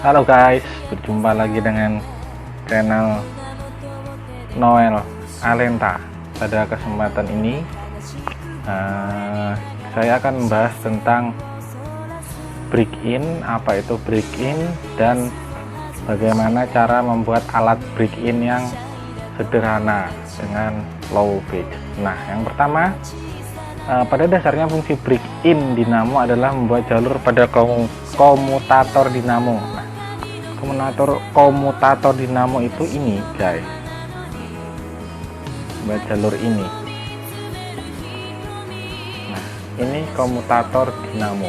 Halo guys, berjumpa lagi dengan channel Noel Alenta. Pada kesempatan ini saya akan membahas tentang break in, apa itu break in, dan bagaimana cara membuat alat break in yang sederhana dengan low pitch. Nah, yang pertama, pada dasarnya fungsi break in dinamo adalah membuat jalur pada komutator dinamo. Nah, komutator dinamo itu ini guys, buat jalur ini. Nah, ini komutator dinamo.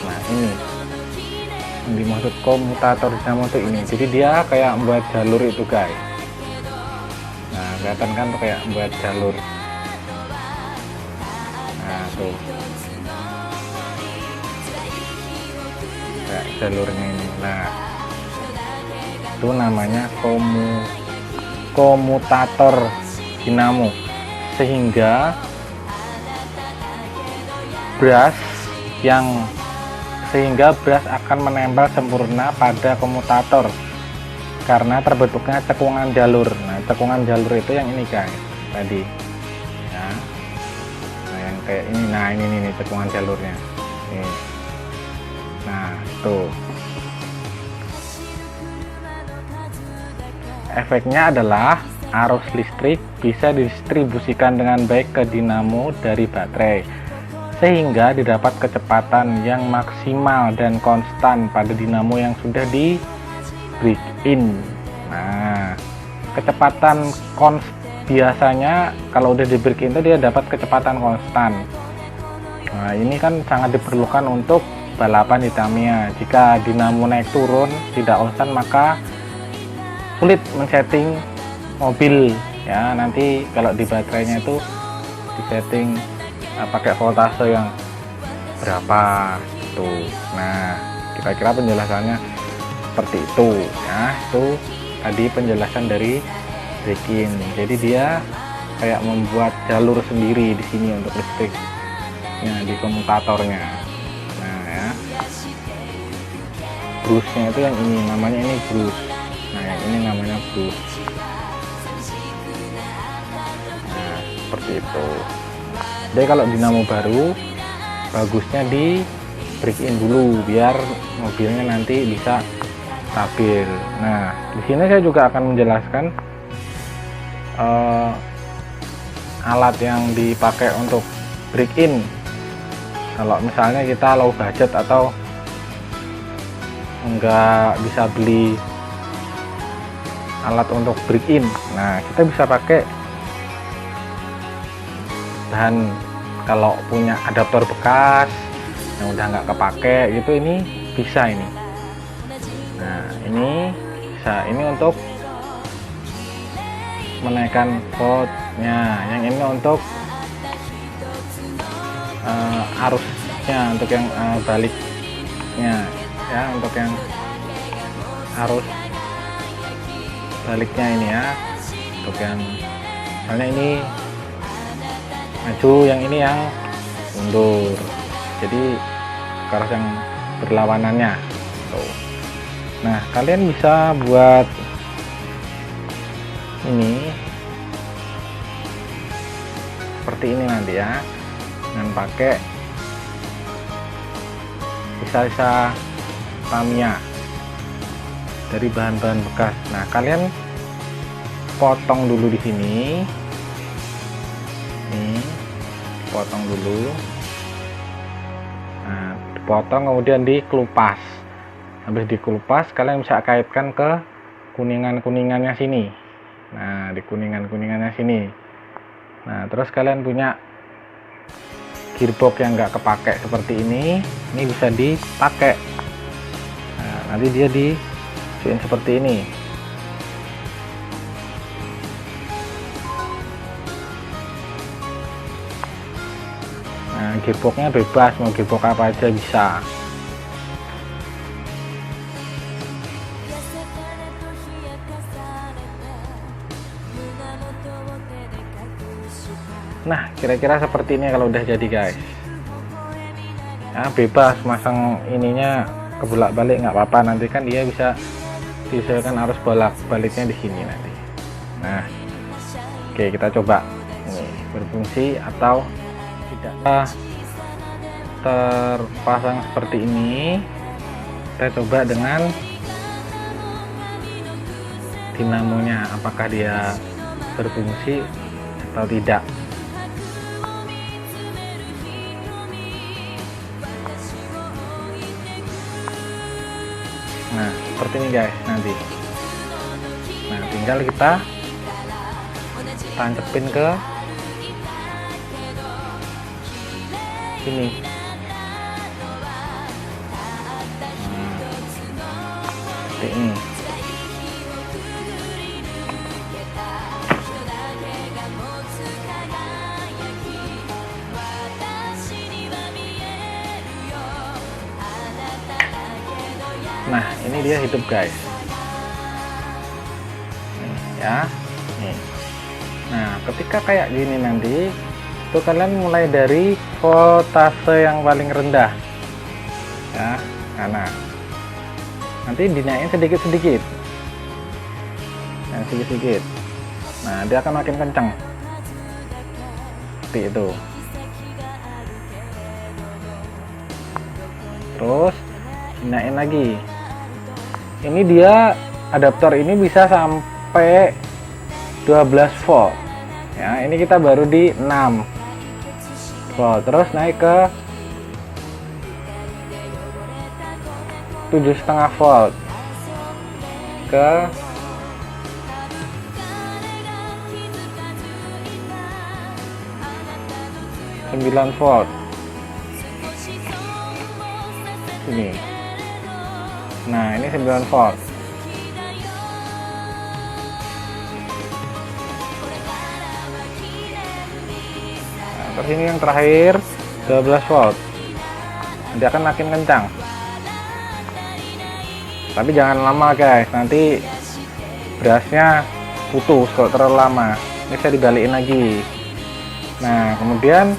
Nah, ini yang dimaksud komutator dinamo itu ini. Jadi dia kayak membuat jalur itu guys. Nah, kelihatan kan tuh kayak membuat jalur. Nah, tuh kayak jalurnya ini. Nah, itu namanya komutator dinamo, sehingga brush akan menempel sempurna pada komutator karena terbentuknya cekungan jalur. Nah, cekungan jalur itu yang ini guys tadi ya. Nah, yang kayak ini. Nah, ini cekungan jalurnya ini. Nah, tuh efeknya adalah arus listrik bisa didistribusikan dengan baik ke dinamo dari baterai, sehingga didapat kecepatan yang maksimal dan konstan pada dinamo yang sudah di break in. Nah, kecepatan biasanya kalau udah di break in itu dia dapat kecepatan konstan. Nah, ini kan sangat diperlukan untuk balapan di Tamiya. Jika dinamo naik turun tidak konstan, maka sulit men-setting mobil ya. Nanti kalau di baterainya itu disetting pakai voltase yang berapa gitu. Nah, kira-kira penjelasannya seperti itu ya. Itu tadi penjelasan dari break in. Jadi dia kayak membuat jalur sendiri di sini untuk listriknya di komutatornya. Nah ya, brushnya itu yang ini, namanya ini brush. Nah, yang ini namanya brush. Nah, seperti itu. Jadi kalau dinamo baru bagusnya di break in dulu biar mobilnya nanti bisa stabil. Nah, di sini saya juga akan menjelaskan alat yang dipakai untuk break in. Kalau misalnya kita low budget atau enggak bisa beli alat untuk break in, nah kita bisa pakai bahan. Kalau punya adaptor bekas yang udah nggak kepake gitu, ini bisa ini. Nah, ini bisa, ini untuk menaikkan voltnya, yang ini untuk arusnya, untuk yang baliknya ya, untuk yang arus baliknya ini ya, untuk yang misalnya ini maju, yang ini yang mundur, jadi arus yang berlawanannya tuh. Nah, kalian bisa buat ini seperti ini nanti ya, dengan pakai sisa-sisa Tamiya dari bahan-bahan bekas. Nah, kalian potong dulu di sini. Nih, potong dulu. Nah, dipotong kemudian dikelupas. Habis dikelupas, kalian bisa kaitkan ke kuningan-kuningannya sini. Nah, di kuningan-kuningannya sini. Nah, terus kalian punya gearbox yang nggak kepake seperti ini bisa dipakai. Nah, nanti dia disuin seperti ini. Nah, gearboxnya bebas, mau gearbox apa aja bisa. Nah, kira-kira seperti ini kalau udah jadi guys. ya, bebas masang ininya kebolak balik nggak apa-apa, nanti kan dia bisa disesuaikan arus bolak baliknya di sini nanti. Nah, oke, kita coba ini berfungsi atau tidak terpasang seperti ini. Kita coba dengan dinamonya, apakah dia berfungsi atau tidak. Nah, seperti ini guys nanti. Nah, tinggal kita tancepin ke sini. Seperti ini. Nah, ini dia hidup guys. Nih, ya. Nih. Nah, ketika kayak gini nanti, itu kalian mulai dari voltase yang paling rendah. Ya, nah. Nanti dinaikin sedikit-sedikit. Nah, sedikit-sedikit. Nah, dia akan makin kencang. Seperti itu. Terus dinaikin lagi. Ini dia adaptor ini bisa sampai 12 volt. Ya, ini kita baru di 6 volt. Terus naik ke 7,5 volt. Ke 9 volt. Ini. Nah, ini 9 volt. Nah, terus ini yang terakhir 12 volt. Nanti akan makin kencang. Tapi jangan lama guys, nanti berasnya putus kalau terlalu lama. Ini bisa dibalikin lagi. Nah, kemudian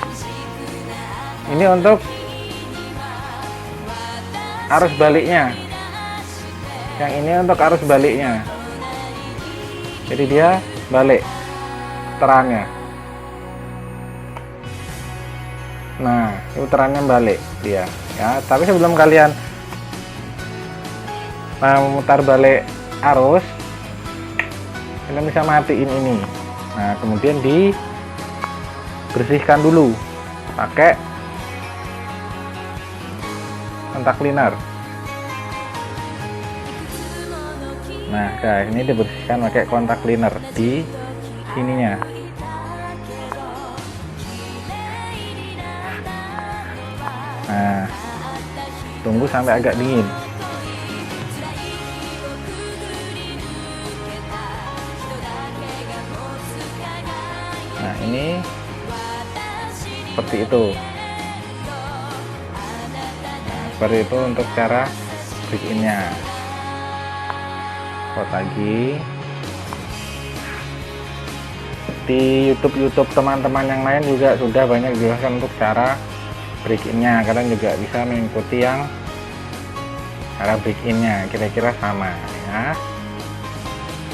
ini untuk arus baliknya. Yang ini untuk arus baliknya. Jadi dia balik putarannya. Nah, putarannya balik dia. Ya, tapi sebelum kalian memutar balik arus, kalian bisa matiin ini. Nah, kemudian dibersihkan dulu pakai kontak cleaner. Nah guys, ini dibersihkan pakai kontak cleaner di sininya. Nah, tunggu sampai agak dingin. Nah, ini seperti itu. Nah, seperti itu untuk cara bikinnya. Buat lagi di YouTube teman-teman yang lain juga sudah banyak dijelaskan untuk cara break-in-nya. Kalian juga bisa mengikuti yang cara break-in-nya, kira-kira sama ya.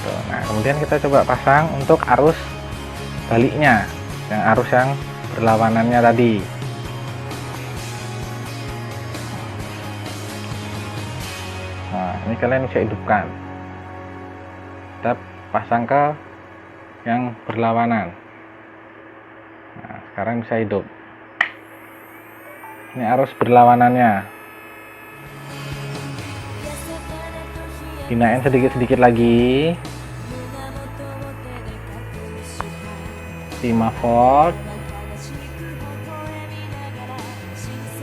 Tuh, nah, kemudian kita coba pasang untuk arus baliknya, yang arus yang berlawanannya tadi. Nah, ini kalian bisa hidupkan. Kita pasang ke yang berlawanan. Nah, sekarang bisa hidup. Ini arus berlawanannya. Dinaikin sedikit-sedikit lagi. 5 volt.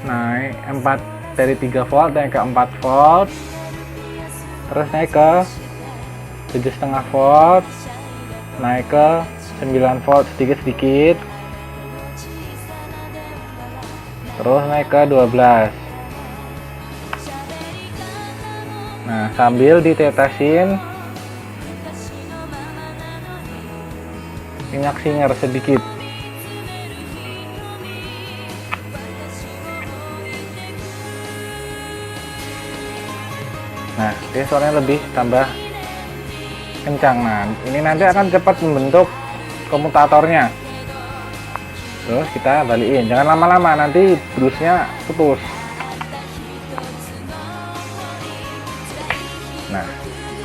Naik 4 dari 3 volt naik ke 4 volt. Terus naik ke 7,5 volt, naik ke 9 volt sedikit-sedikit, terus naik ke 12. Nah, sambil ditetesin minyak singer sedikit. dia suaranya lebih tambah kencang. Nah ini nanti akan cepat membentuk komutatornya. Terus kita balikin, jangan lama-lama, nanti brusnya putus. Nah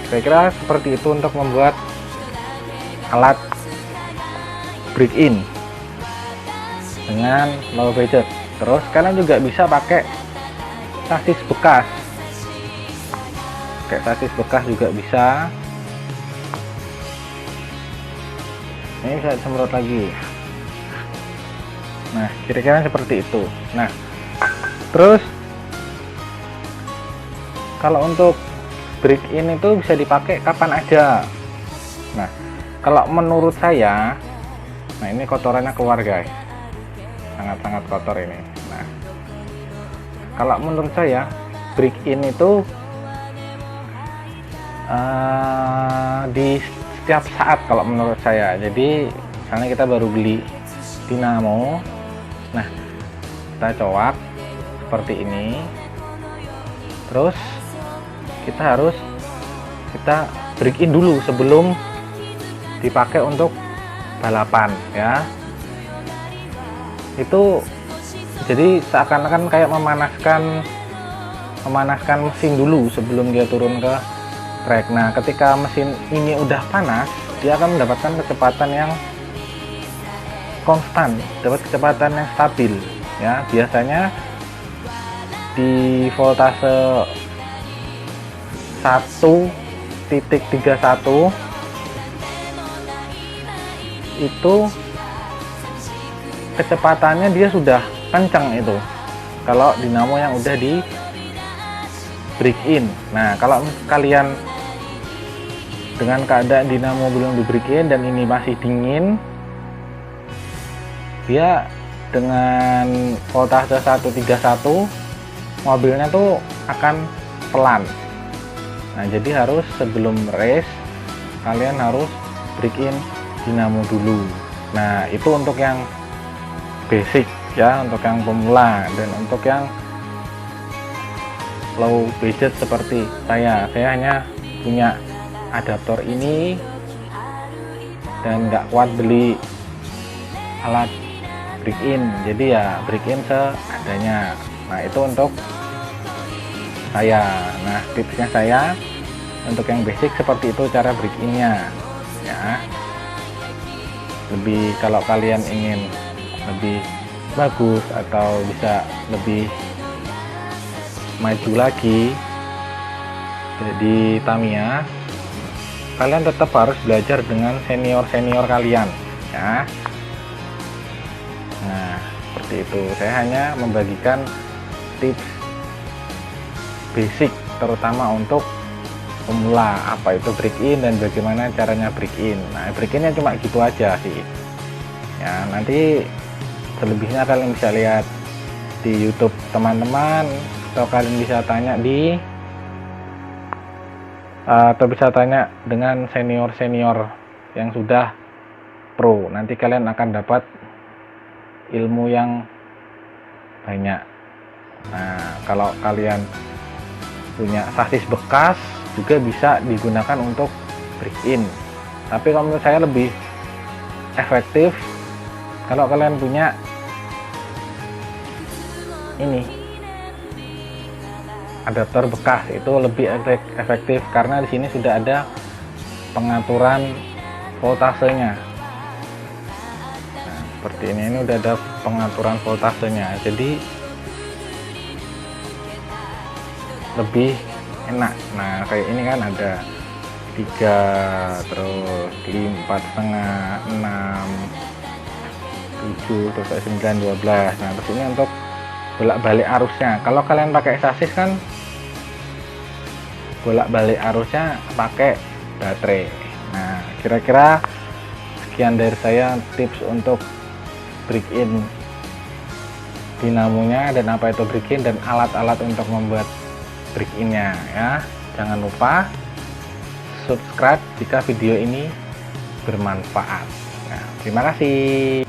kira-kira seperti itu untuk membuat alat break in dengan low budget. Terus kalian juga bisa pakai sasis bekas, juga bisa. Ini bisa semprot lagi. Nah kira-kira seperti itu. Nah terus kalau untuk break in itu bisa dipakai kapan aja. Nah kalau menurut saya, nah ini kotorannya keluar guys, sangat-sangat kotor ini. Nah kalau menurut saya break in itu di setiap saat kalau menurut saya. Jadi misalnya kita baru beli dinamo, nah kita coak seperti ini, terus kita break in dulu sebelum dipakai untuk balapan ya. Itu jadi seakan-akan kayak memanaskan mesin dulu sebelum dia turun ke trek. Nah ketika mesin ini udah panas, dia akan mendapatkan kecepatan yang konstan, dapat kecepatan yang stabil ya. Biasanya di voltase 1.31 itu kecepatannya dia sudah kencang itu kalau dinamo yang udah di break in. Nah kalau kalian dengan keadaan dinamo belum di break in dan ini masih dingin, dia dengan voltase 131 mobilnya tuh akan pelan. Nah jadi harus sebelum race kalian harus break in dinamo dulu. Nah itu untuk yang basic ya, untuk yang pemula. Dan untuk yang low budget seperti saya hanya punya adaptor ini dan nggak kuat beli alat break in, jadi ya break in seadanya. Nah itu untuk saya. Nah tipsnya saya untuk yang basic seperti itu cara break innya ya. Lebih kalau kalian ingin lebih bagus atau bisa lebih maju lagi jadi Tamiya, kalian tetap harus belajar dengan senior kalian ya. Nah seperti itu, saya hanya membagikan tips basic terutama untuk pemula, apa itu break in dan bagaimana caranya break in. Nah break innya cuma gitu aja sih ya. Nanti selebihnya kalian bisa lihat di YouTube teman-teman, atau kalian bisa tanya dengan senior yang sudah pro. Nanti kalian akan dapat ilmu yang banyak. Nah kalau kalian punya sasis bekas juga bisa digunakan untuk break in, tapi kalau menurut saya lebih efektif kalau kalian punya ini adaptor bekas, itu lebih efektif karena di sini sudah ada pengaturan voltasenya. Nah, seperti ini udah ada pengaturan voltasenya, jadi lebih enak. Nah kayak ini kan ada 3, terus 4,5, 6, 7, terus 9, 12. Nah terus ini untuk bolak-balik arusnya. Kalau kalian pakai sasis kan bolak-balik arusnya pakai baterai. Nah kira-kira sekian dari saya tips untuk break in dinamonya dan apa itu break in dan alat-alat untuk membuat break innya ya. Jangan lupa subscribe jika video ini bermanfaat. Nah, terima kasih.